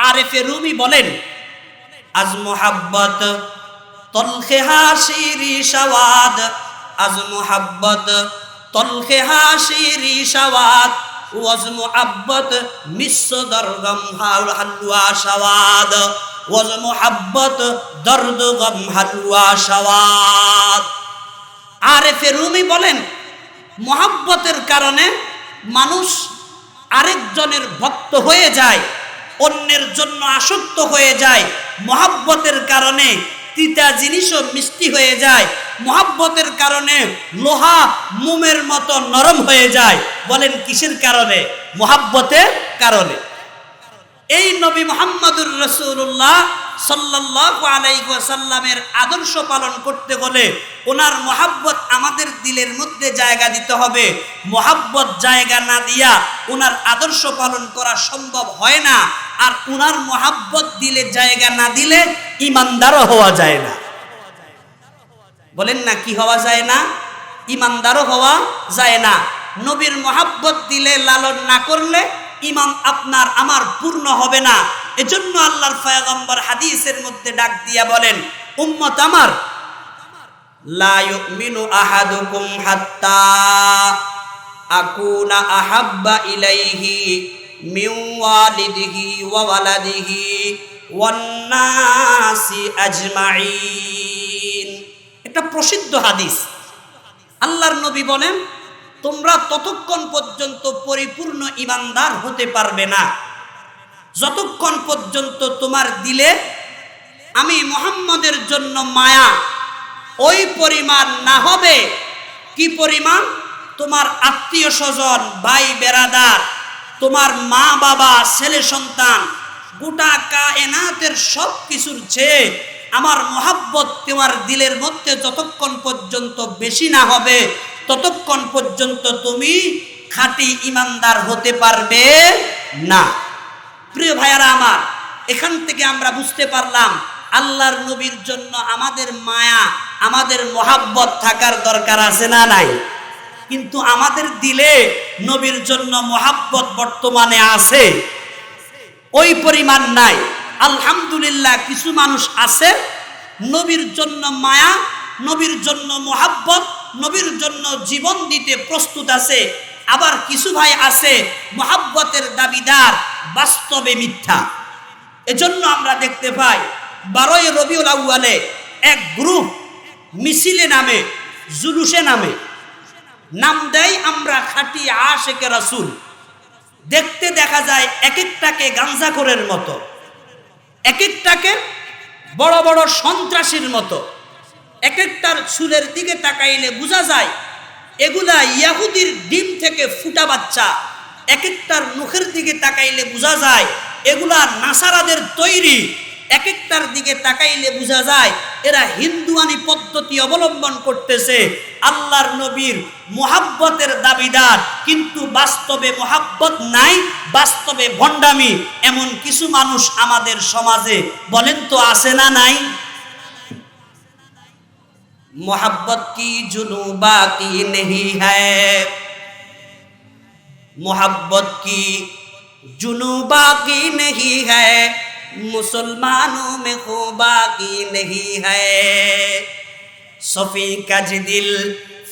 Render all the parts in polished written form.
আরেফে রুমি বলেন, আজ মোহাব্বত তলখে হাসিরি সওয়াদ, আজ মোহাব্বত তলখে হাসিরি সওয়াদ, ওয়াজ মোহাব্বত মিশ্র দরগম হালুয়া সওয়াদ, ওয়াজ মোহাব্বত দর্দ গম হালুয়া সওয়াদ। আরেফে রুমি বলেন, মোহাব্বতের কারণে মানুষ আরেকজনের ভক্ত হয়ে যায়, অন্যের জন্য আসক্ত হয়ে যায়। মোহাব্বতের কারণে তিতা জিনিসও মিষ্টি হয়ে যায়। মোহাব্বতের কারণে লোহা মোমের মতো নরম হয়ে যায়। বলেন কিসের কারণে? মোহাব্বতের কারণে। এই নবী মুহাম্মদুর রাসূলুল্লাহ সাল্লাল্লাহু আলাইহি ওয়াসাল্লামের আদর্শ পালন করতে হলে ওনার মোহাব্বত আমাদের দিলের মধ্যে জায়গা দিতে হবে। মোহাব্বত জায়গা না দিয়া ওনার আদর্শ পালন করা সম্ভব হয় না। আর ওনার মোহাব্বত দিলে জায়গা না দিলে ইমানদারও হওয়া যায় না। বলেন না, কি হওয়া যায় না? ইমানদারও হওয়া যায় না। নবীর মোহাব্বত দিলে লালন না করলে ইমান আপনার আমার পূর্ণ হবে না। এজন্য আল্লাহর পয়গম্বর হাদিসের মধ্যে ডাক দিয়া বলেন, উম্মত আমার, লা ইউমিনু আহাদুকুম হাত্তা আকুনা আহাব্বা ইলাইহি মিন ওয়ালিদিহি ওয়া ওয়ালাদিহি ওয়ান নাসি আজমাইন। এটা প্রসিদ্ধ হাদিস। আল্লাহর নবী বলেন, তোমরা ততক্ষণ পর্যন্ত পরিপূর্ণ ইমানদার হতে পারবে না যতক্ষণ পর্যন্ত তোমার দিলে আমি মুহাম্মদের জন্য মায়া ওই পরিমাণ না হবে। কি পরিমাণ? তোমার আত্মীয় স্বজন, ভাই বেরাদার, তোমার মা বাবা, ছেলে সন্তান, গোটা কায়নাতের সব কিছুর চেয়ে আমার মোহাব্বত তোমার দিলের মধ্যে যতক্ষণ পর্যন্ত বেশি না হবে ততক্ষণ পর্যন্ত তুমি খাঁটি ইমানদার হতে পারবে না। প্রিয় ভাইয়ারা আমার, এখান থেকে আমরা বুঝতে পারলাম আল্লাহর নবীর জন্য আমাদের মায়া, আমাদের মোহাব্বত থাকার দরকার আছে না নাই? কিন্তু আমাদের দিলে নবীর জন্য মোহাব্বত বর্তমানে আছে, ওই পরিমাণ নাই। আলহামদুলিল্লাহ, কিছু মানুষ আছে নবীর জন্য মায়া, নবীর জন্য মোহাব্বত, নবীর জন্য জীবন দিতে প্রস্তুত আছে। আবার কিছু ভাই আছে মোহাব্বতের দাবিদার, বাস্তবে মিথ্যা। এজন্য আমরা দেখতে পাই 12ই রবিউল আউয়ালে এক গ্রুপ মিছিলে নামে, জুলুসে নামে, নাম দেয় আমরা খাঁটি আশিকে রাসূল। দেখতে দেখা যায় এক একটাকে গাঞ্জাখোরের মতো, এক একটাকে বড় বড় সন্ত্রাসীর মতো। এক একটার চুলের দিকে তাকাইলে বোঝা যায় এগুলা ইয়াহুদির ডিম থেকে ফুটা বাচ্চা। এক একটার মুখের দিকে তাকাইলে বোঝা যায় এগুলা নাসারাদের তৈরি। এক একটার দিকে তাকাইলে বোঝা যায় এরা হিন্দুয়ানি পদ্ধতি অবলম্বন করতেছে। আল্লাহর নবীর মোহাব্বতের দাবিদার, কিন্তু বাস্তবে মোহাব্বত নাই, বাস্তবে ভণ্ডামি। এমন কিছু মানুষ আমাদের সমাজে বলেন তো আছে না নাই? मोहब्बत की जुनू बाकी नहीं है, मोहब्बत की जुनू बाकी नहीं है, मुसलमानों में खो बाकी नहीं है, सफ़ी का दिल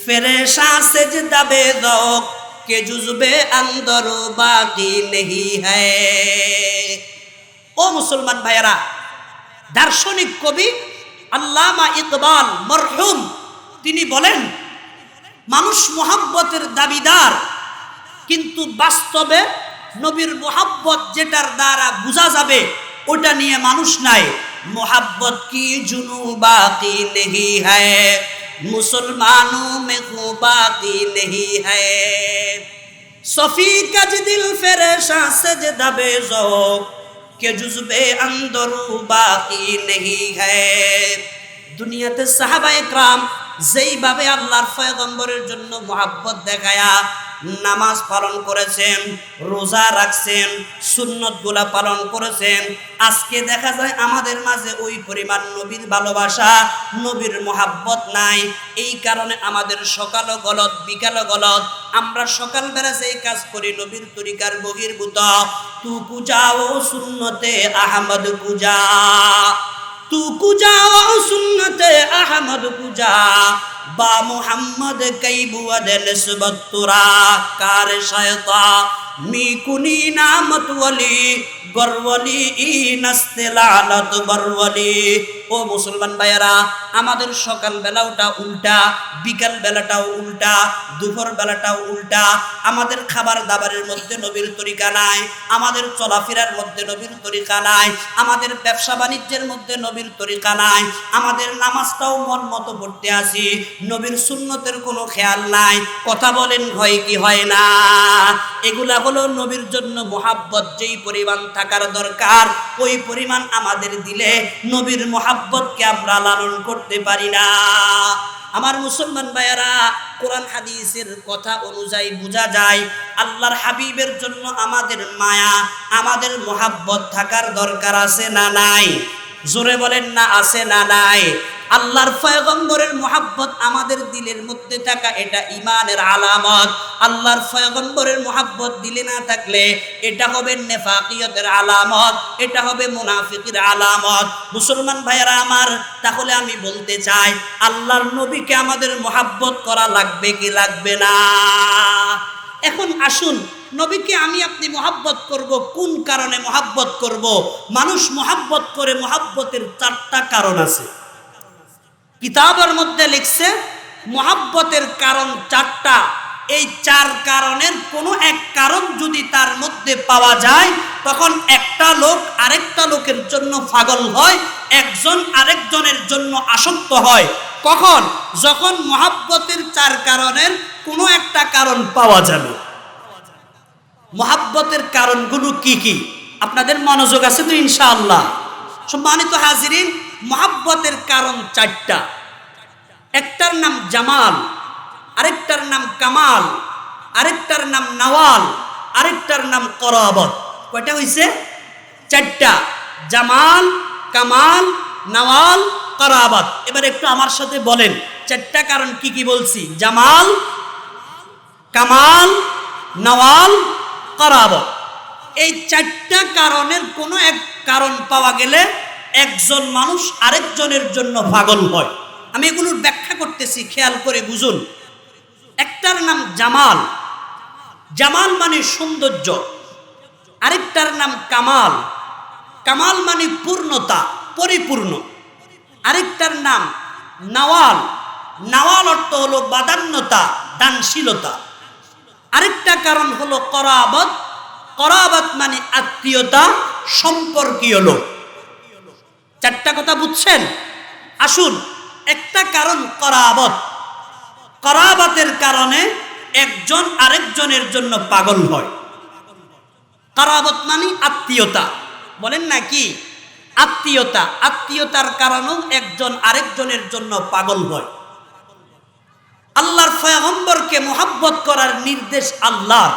फरेशा सजदा बेदौक के जुज़्बे अंदर बाकी नहीं है। ओ मुसलमान भाइरा, दार्शनिक कवि আল্লামা ইকবাল মরহুম তিনি বলেন, মানুষ মোহাব্বতের দাবিদার, কিন্তু বাস্তবে নবীর মোহাব্বত যেটার দ্বারা বোঝা যাবে ওটা নিয়ে মানুষ নাই। মোহাব্বত কি জুনু বাকি নেহি হ্যায়, মুসলমানোं में खो बाकी नहीं है, सफ़ी का दिल फरेशा सजदा बेज़ौक़ के जुज़्बे अंदरू बाकी नहीं है। দুনিয়াতে সাহাবায়ে কেরাম যেইভাবে আল্লাহর পয়গম্বরের জন্য মোহাব্বত দেখায়া নামাজ পালন করেছেন, রোজা রাখছেন, সুন্নতগুলা পালন করেছেন। আজকে দেখা যায় আমাদের মাঝে ওই পরিমাণ নবীর ভালোবাসা, নবীর মোহাব্বত নাই। এই কারণে আমাদের সকালও গলত, বিকালও গলত। আমরা সকালবেলা সেই কাজ করি নবীর তরিকার বহির্ভূত। তু কুজাও সুন্নতে আহমদ কুজা, তু কুজাও সুন্নতে আহমদ কুজা, বা মুহাম্মদ কই বুয়াদ নিসবত তুরা কার শায়তা মি কুনি নামত ওয়ালি গরওয়ালি নাস্তে লানত বরওয়ালি। ও মুসলমান ভাইয়েরা, আমাদের সকাল বেলাটা উল্টা, বিকাল বেলাটাও উল্টা, দুপুর বেলাটাও উল্টা। আমাদের খাবার দাবারের মধ্যে নবীর তরিকা নাই, আমাদের চলাফেরার মধ্যে নবীর তরিকা নাই, আমাদের ব্যবসা বাণিজ্যের মধ্যে নবীর তরিকা নাই, আমাদের নামাজটাও মন মতো পড়তে আসি, নবীর সুন্নতের কোনো খেয়াল নাই। কথা বলেন হয় কি হয় না? এগুলা হলো নবীর জন্য মোহাব্বত যেই পরিমাণ থাকার দরকার, ওই পরিমাণ আমাদের দিলে নবীর মোহাব্বতকে আমরা লালন করতে পারি না। আমার মুসলমান ভাইয়েরা, কোরআন হাদিসের কথা অনুযায়ী বোঝা যায় আল্লাহর হাবিবের জন্য আমাদের মায়া, আমাদের মোহাব্বত থাকার দরকার আছে না নাই? জোরে বলেন না, আছে না নাই? আল্লাহর পয়গম্বরের মোহাব্বত আমাদের দিলের মধ্যে থাকা এটা ঈমানের আলামত। আল্লাহর পয়গম্বরের মোহাব্বত দিলে না থাকলে এটা হবে নেফাকিয়তের আলামত, এটা হবে মুনাফিকের আলামত। মুসলমান ভাইয়েরা আমার, তাহলে আমি বলতে চাই আল্লাহর নবীকে আমাদের মোহাব্বত করা লাগবে কি লাগবে না? এখন আসুন, নবীকে আমি আপনি মোহাব্বত করব, কোন কারণে মোহাব্বত করব? মানুষ মোহাব্বত করে, মোহাব্বতের 4টা কারণ আছে। কিতাবের মধ্যে লিখছে মোহাব্বতের কারণ 4টা। এই 4 কারণের কোনো এক কারণ যদি তার মধ্যে পাওয়া যায়, তখন একটা লোক আরেকটা লোকের জন্য পাগল হয়, একজন আরেকজনের জন্য আসক্ত হয়। কখন? যখন মোহাব্বতের 4 কারণের কোনো একটা কারণ পাওয়া যাবে। মোহাব্বতের কারণগুলো কি কি? আপনাদের মনোযোগ আছে তো ইনশাআল্লাহ? সম্মানিত হাজিরিন, মোহাব্বতের কারণ 4টা। একটার নাম জামাল, আরেকটার নাম কামাল, আরেকটার নাম নওয়াল, আরেকটার নাম করাবত। কয়টা হইছে? 4টা। জামাল, কামাল, নওয়াল, করাবত। এবার একটু আমার সাথে বলেন 4টা কারণ কি কি বলছি? জামাল, কামাল, নওয়াল, করাবত। এই 4টা কারণের কোনো এক কারণ পাওয়া গেলে একজন মানুষ আরেকজনের জন্য পাগল হয়। আমি এগুলোর ব্যাখ্যা করতেছি, খেয়াল করে বুঝুন। একটার নাম জামাল, জামাল মানে সৌন্দর্য। আরেকটার নাম কামাল, কামাল মানে পূর্ণতা, পরিপূর্ণ। আরেকটার নাম নওয়াল, নওয়াল অর্থ হলো বাদান্যতা, দানশীলতা। আরেকটা কারণ হলো করাবত, করাবত মানে আত্মীয়তা, সম্পর্কীয় লোক। 4টা কথা বুঝছেন? আসুন, একটা কারণ করাবত। করাবতের কারণে একজন আরেকজনের জন্য পাগল হয়। করাবত মানে আত্মীয়তা। বলেন না কি? আত্মীয়তা। আত্মীয়তার কারণেও একজন আরেকজনের জন্য পাগল হয়। আল্লাহর পয়গম্বরকে মোহাব্বত করার নির্দেশ আল্লাহর।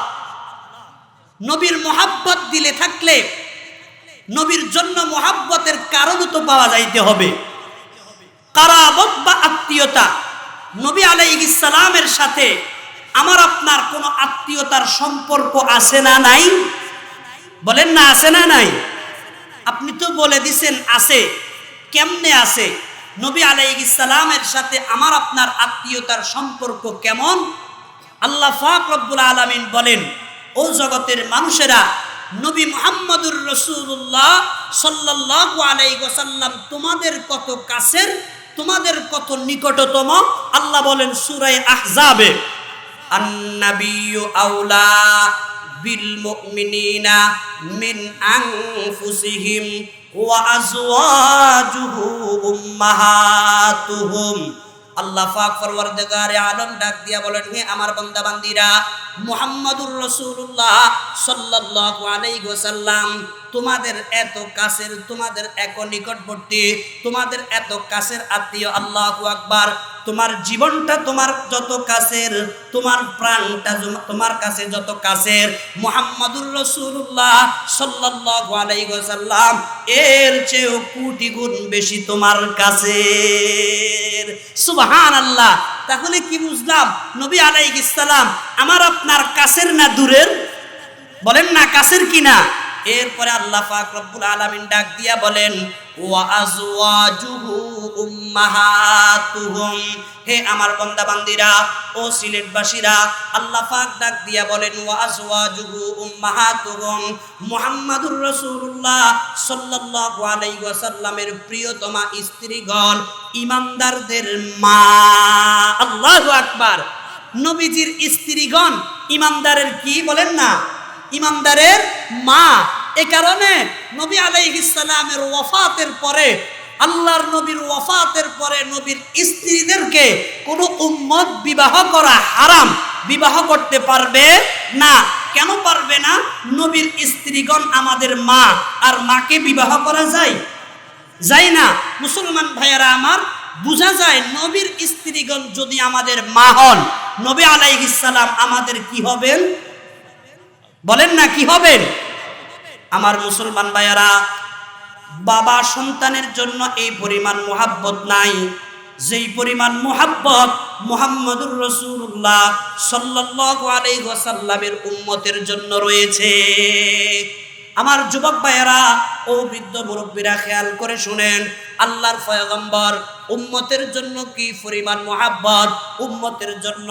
নবীর মোহাব্বত দিলে থাকলে নবীর জন্য মোহাব্বতের কারণ তো পাওয়া যাইতে হবে। কারাবত বা আত্মীয়তা। নবী আলাইহিস সালামের সাথে আমার আপনার কোনো আত্মীয়তার সম্পর্ক আছে না নাই? বলেন না, আছে না নাই? আপনি তো বলে দিছেন আছে। কেমনে আছে? নবী আলাইহিস সালামের সাথে আমার আপনার আত্মীয়তার সম্পর্ক কেমন? আল্লাহ পাক রব্বুল আলামিন বলেন, ও জগতের মানুষেরা, নবী মুহাম্মদুর রাসূলুল্লাহ সাল্লাল্লাহু আলাইহি ওয়াসাল্লাম তোমাদের কত কাছের, তোমাদের কত নিকটতম। আল্লাহ বলেন সূরা আহজাবে, আন-নাবিয়্যু আওলা বিল মুমিনিনা মিন আনফুসিহিম ওয়া আজওয়াজুহু উম্মাহাতুহুম। আল্লাহ পাক পরওয়ারদিগারে আলম ডাক দিয়া বলেন, হে আমার বান্দা বান্দীরা, মুহাম্মদুর রাসূলুল্লাহ সাল্লাল্লাহু আলাইহি ওয়াসাল্লাম তোমাদের এত কাছের, তোমাদের এত নিকটবর্তী, তোমাদের এত কাছের আত্মীয়। আল্লাহু আকবার। তোমার জীবনটা তোমার যত কাছের, তোমার প্রাণটা তোমার কাছে যত কাছের, মুহাম্মাদুর রাসূলুল্লাহ সাল্লাল্লাহু আলাইহি ওয়াসাল্লাম এর চেয়েও কোটি গুণ বেশি তোমার কাছের। সুবহানাল্লাহ। তাহলে কি বুঝলাম? নবী আলাইহিস সালাম আমার আপনার কাছের না দূরের? বলেন না কাছের কিনা? এরপরে আল্লাহ পাক রব্বুল আলামিন ডাক দিয়া বলেন ওয়া আজওয়াজুহু উম্মাহাতুহুম। হে আমার বান্দা বান্দিরা, ও সিলেটবাসীরা, আল্লাহ পাক ডাক দিয়া বলেন ওয়া আজওয়াজুহু উম্মাহাতুহুম, মুহাম্মাদুর রাসূলুল্লাহ সাল্লাল্লাহু আলাইহি ওয়াসাল্লামের প্রিয়তমা স্ত্রীগণ ঈমানদারদের মা। আল্লাহু আকবার। নবীজির স্ত্রীগণ ঈমানদারের কি বলেন না? ঈমানদারের মা। এ কারণে নবী আলাইহিস সালামের ওয়াফাতের পরে, আল্লাহর নবীর ওয়াফাতের পরে নবীর স্ত্রীদেরকে কোনো উম্মত বিবাহ করা হারাম, বিবাহ করতে পারবে না। কেন পারবে না? নবীর স্ত্রীগণ আমাদের মা, আর মাকে বিবাহ করা যায়? যায় না। মুসলমান ভাইয়েরা আমার, বোঝা যায় নবীর স্ত্রীগণ যদি আমাদের মা হন, নবী আলাইহিস সালাম আমাদের কি হবেন? বলেন না কি হবেন? আমার মুসলমান ভাইয়ারা, বাবা সন্তানের জন্য এই পরিমাণ মুহাব্বত নাই যেই পরিমাণ মুহাব্বত মুহাম্মাদুর রাসূলুল্লাহ সাল্লাল্লাহু আলাইহি ওয়াসাল্লামের উম্মতের জন্য রয়েছে। আমার যুবক ভাইয়েরা ও বৃদ্ধ মুরব্বীরা খেয়াল করে শুনেন, আল্লাহর পয়গম্বর উম্মতের জন্য কি পরিমাণ মুহাব্বত, উম্মতের জন্য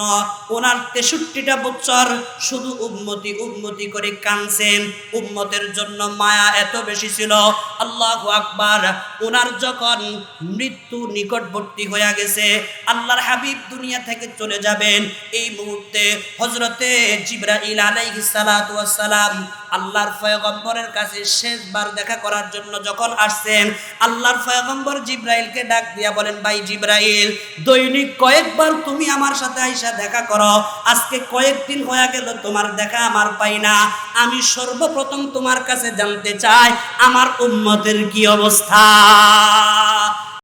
ওনার 63টা বছর শুধু উম্মতি উম্মতি করে কাঁদছেন। উম্মতের জন্য মায়া এত বেশি ছিল, আল্লাহু আকবার। ওনার যখন মৃত্যু নিকটবর্তী হয়ে গেছে, আল্লাহর হাবিব দুনিয়া থেকে চলে যাবেন, এই মুহূর্তে হযরতে জিবরাইল আলাইহিস সালাতু ওয়াস সালাম আল্লাহর পয়গম্বরের কাছে শেষবার দেখা করার জন্য যখন আসছেন, আল্লাহর পয়গম্বর জিবরাইলকে ডাক দিয়া বলেন, ভাই জিবরাইল, দৈনিক কয়েকবার তুমি আমার সাথে আইসা দেখা করো, আজকে কয়েকদিন হয়ে গেল তোমার দেখা আমার পাই না। আমি সর্বপ্রথম তোমার কাছে জানতে চাই আমার উম্মতের কি অবস্থা।